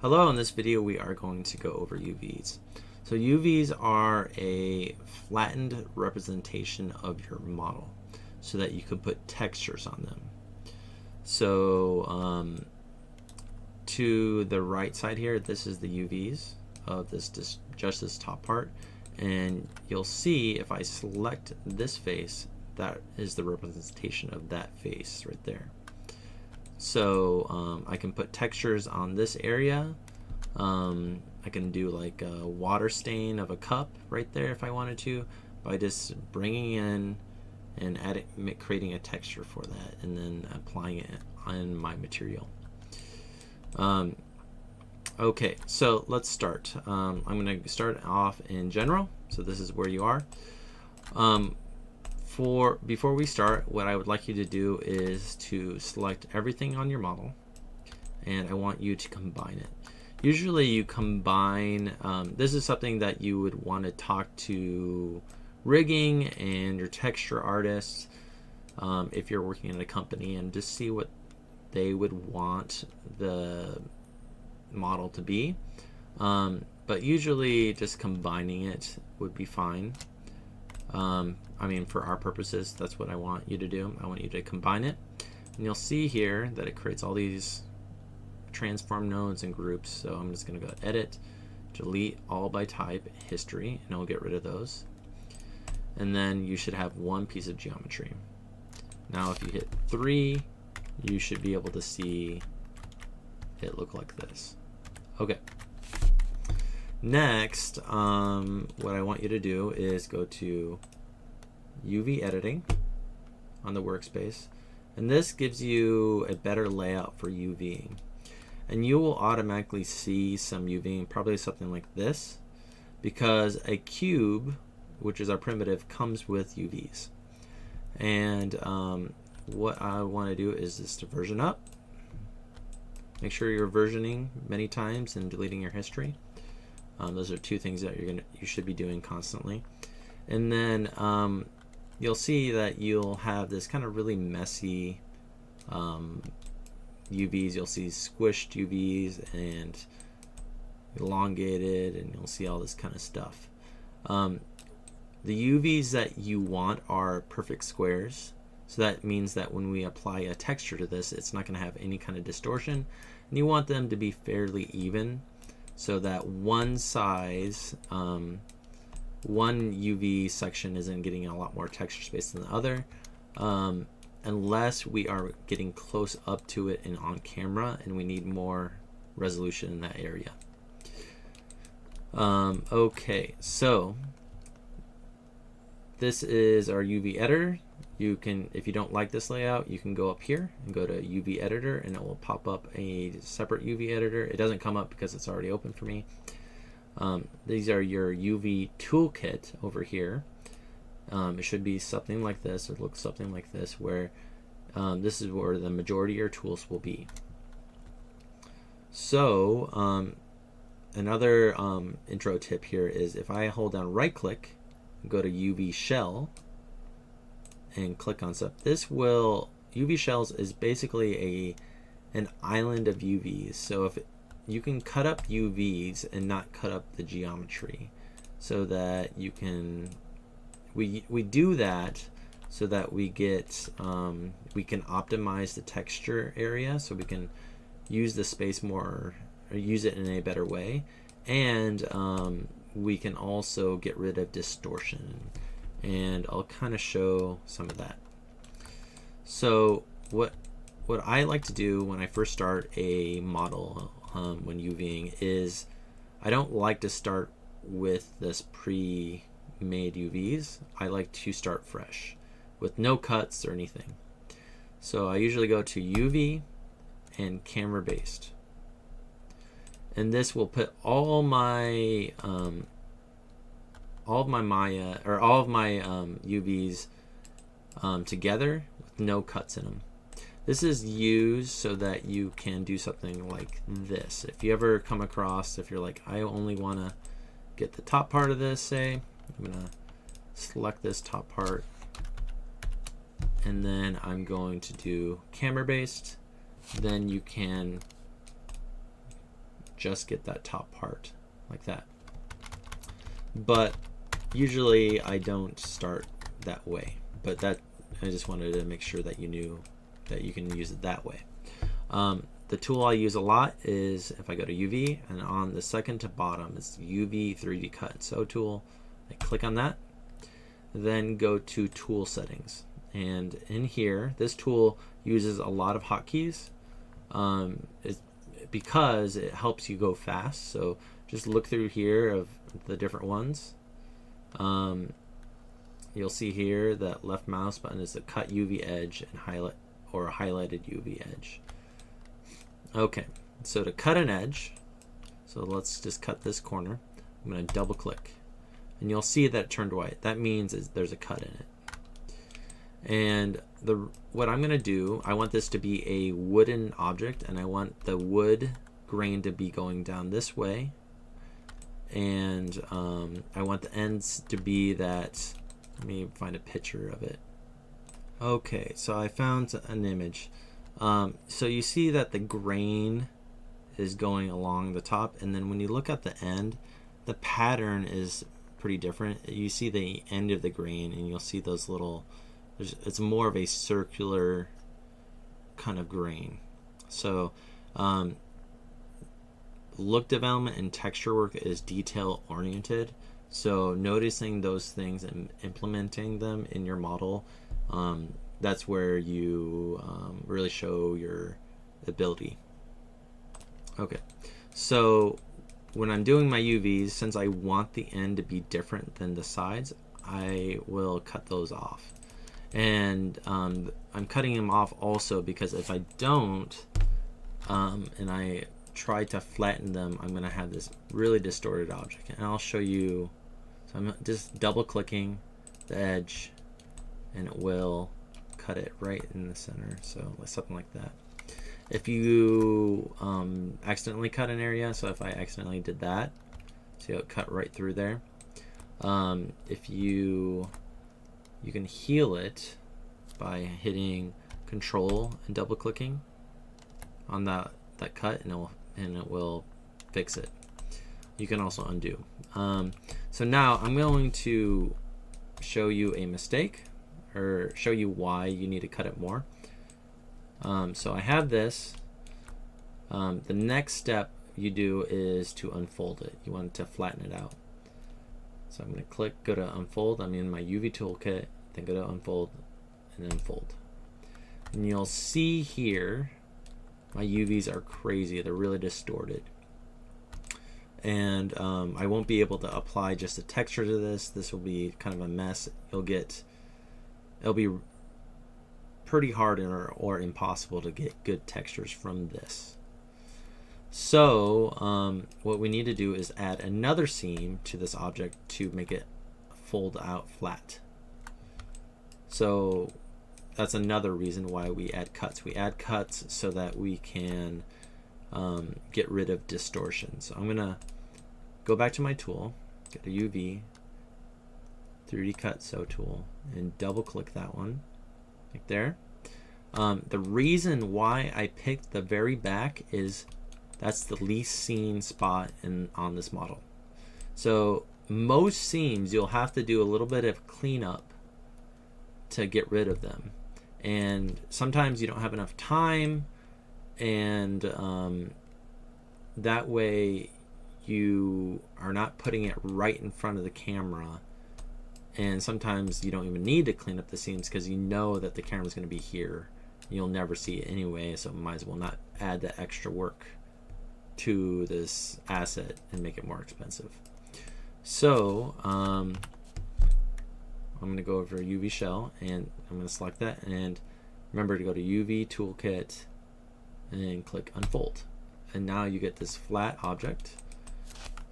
Hello, in this video we are going to go over UVs. So UVs are a flattened representation of your model so that you can put textures on them. So to the right side here, this is the UVs of just this top part, and you'll see if I select this face, that is the representation of that face right there. So I can put textures on this area. I can do like a water stain of a cup right there if I wanted to, by just bringing in and creating a texture for that and then applying it on my material. Okay, so let's start. I'm going to start off in general. So this is where you are. Before we start, what I would like you to do is to select everything on your model, and I want you to combine it. Usually you combine, this is something that you would want to talk to rigging and your texture artists if you're working in a company, and just see what they would want the model to be. But usually just combining it would be fine. I mean, for our purposes, that's what I want you to do. I want you to combine it, and you'll see here that it creates all these transform nodes and groups. So I'm just going to go edit, delete all by type, history, and I'll get rid of those. And then you should have one piece of geometry. Now if you hit 3, you should be able to see it look like this. Okay. Next, what I want you to do is go to UV editing on the workspace, and this gives you a better layout for UVing, and you will automatically see some UVing, probably something like this, because a cube, which is our primitive, comes with UVs. And what I want to do is just to version up. Make sure you're versioning many times and deleting your history. Those are two things that you should be doing constantly. And then you'll see that you'll have this kind of really messy UVs. You'll see squished UVs and elongated, and you'll see all this kind of stuff. The UVs that you want are perfect squares. So that means that when we apply a texture to this, it's not going to have any kind of distortion. And you want them to be fairly even, so that one size, one UV section isn't getting a lot more texture space than the other, unless we are getting close up to it and on camera and we need more resolution in that area. Okay, so this is our UV editor. You can, if you don't like this layout, you can go up here and go to UV editor, and it will pop up a separate UV editor. It doesn't come up because it's already open for me. These are your UV toolkit over here. It should be something like this, or look something like this, where this is where the majority of your tools will be. So another intro tip here is, if I hold down right click and go to UV shell and click on stuff, this will, UV shells is basically an island of UVs. So if you can cut up UVs and not cut up the geometry, so that you can, we do that so that we get, we can optimize the texture area, so we can use the space more, or use it in a better way, and we can also get rid of distortion. And I'll kind of show some of that. So what I like to do when I first start a model when UVing is, I don't like to start with this pre-made UVs. I like to start fresh with no cuts or anything. So I usually go to UV and camera based, and this will put all of my Maya, or all of my UVs together with no cuts in them. This is used so that you can do something like this. If you ever come across, if you're like, I only want to get the top part of this, say, I'm going to select this top part, and then I'm going to do camera based. Then you can just get that top part like that. But usually I don't start that way, but that I just wanted to make sure that you knew that you can use it that way. The tool I use a lot is if I go to UV, and on the second to bottom is UV 3D Cut and Sew tool. I click on that, then go to tool settings, and in here this tool uses a lot of hotkeys because it helps you go fast. So just look through here of the different ones. You'll see here that left mouse button is the cut UV edge and highlight or highlighted UV edge. Okay, so to cut an edge, so let's just cut this corner. I'm going to double click and you'll see that it turned white. That means there's a cut in it. And what I'm going to do, I want this to be a wooden object, and I want the wood grain to be going down this way, and I want the ends to be that. Let me find a picture of it. Okay, so I found an image. So you see that the grain is going along the top, and then when you look at the end, the pattern is pretty different. You see the end of the grain, and you'll see those little, it's more of a circular kind of grain. So look development and texture work is detail oriented. So noticing those things and implementing them in your model, that's where you really show your ability. Okay, so when I'm doing my UVs, since I want the end to be different than the sides, I will cut those off. And I'm cutting them off also because if I don't, and I try to flatten them, I'm going to have this really distorted object. And I'll show you. So I'm just double clicking the edge, and it will cut it right in the center. So something like that. If you accidentally cut an area, so if I accidentally did that, see how it cut right through there. If you can heal it by hitting Control and double clicking on that cut, and it will fix it. You can also undo. So now I'm going to show you a mistake, or show you why you need to cut it more. So I have this. The next step you do is to unfold it. You want to flatten it out. So I'm going to click, go to unfold. I'm in my UV toolkit, then go to unfold, and then fold. And you'll see here my UVs are crazy. They're really distorted. And I won't be able to apply just a texture to this. This will be kind of a mess. It'll be pretty hard or impossible to get good textures from this. So what we need to do is add another seam to this object to make it fold out flat. So that's another reason why we add cuts. We add cuts so that we can get rid of distortion. So I'm going to go back to my tool, get a UV, 3D Cut Sew tool, and double click that one, like there. The reason why I picked the very back is that's the least seen spot on this model. So most seams you'll have to do a little bit of cleanup to get rid of them, and sometimes you don't have enough time, and that way you are not putting it right in front of the camera, and sometimes you don't even need to clean up the seams because you know that the camera is going to be here. You'll never see it anyway, so might as well not add that extra work to this asset and make it more expensive. So I'm going to go over UV shell, and I'm going to select that, and remember to go to UV toolkit and click unfold, and now you get this flat object.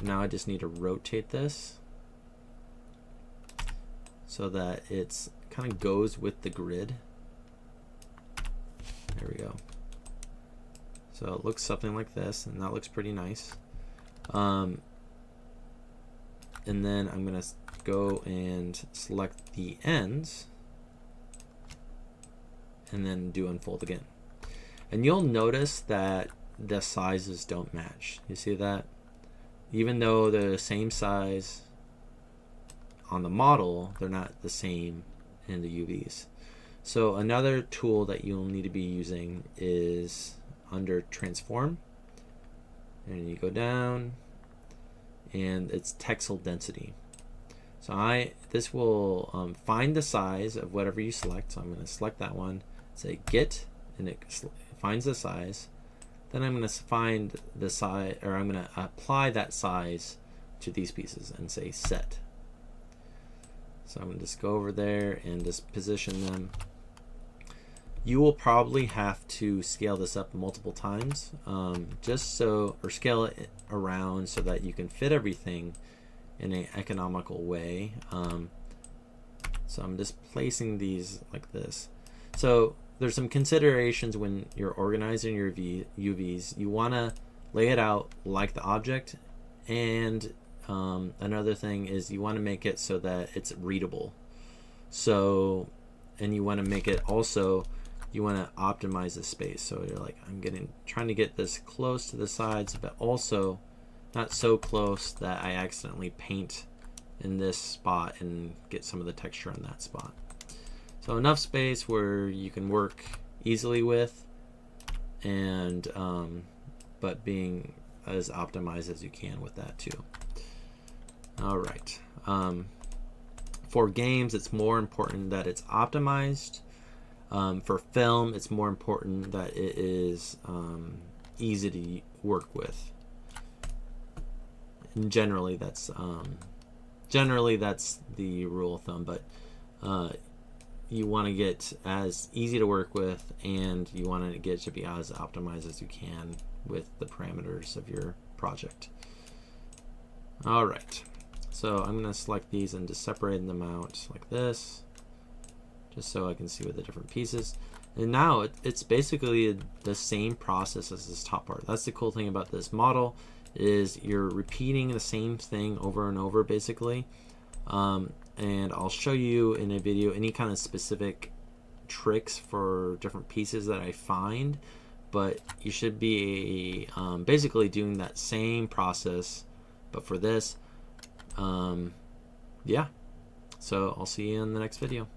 Now I just need to rotate this so that it's kind of goes with the grid. There we go. So it looks something like this, and that looks pretty nice. And then I'm going to go and select the ends and then do unfold again. And you'll notice that the sizes don't match. You see that? Even though they're the same size on the model, they're not the same in the UVs. So another tool that you'll need to be using is under transform, and you go down, and it's Texel density. So this will find the size of whatever you select. So I'm going to select that one, say get, and it finds the size. Then I'm going to find the size, or I'm going to apply that size to these pieces and say set. So I'm going to just go over there and just position them. You will probably have to scale this up multiple times, or scale it around so that you can fit everything in an economical way. So I'm just placing these like this. So there's some considerations when you're organizing your UVs. You want to lay it out like the object, and another thing is you want to make it so that it's readable. So, and you want to make it also, you want to optimize the space. So you're like, trying to get this close to the sides, but also not so close that I accidentally paint in this spot and get some of the texture on that spot. So enough space where you can work easily with, and but being as optimized as you can with that too. All right. For games, it's more important that it's optimized. For film, it's more important that it is easy to work with. And generally, that's the rule of thumb. But you want to get as easy to work with, and you want to get to be as optimized as you can with the parameters of your project. All right. So I'm going to select these and just separate them out like this, just so I can see with the different pieces. And now it's basically the same process as this top part. That's the cool thing about this model, is you're repeating the same thing over and over basically. And I'll show you in a video any kind of specific tricks for different pieces that I find, but you should be basically doing that same process, but for this. Yeah, so I'll see you in the next video.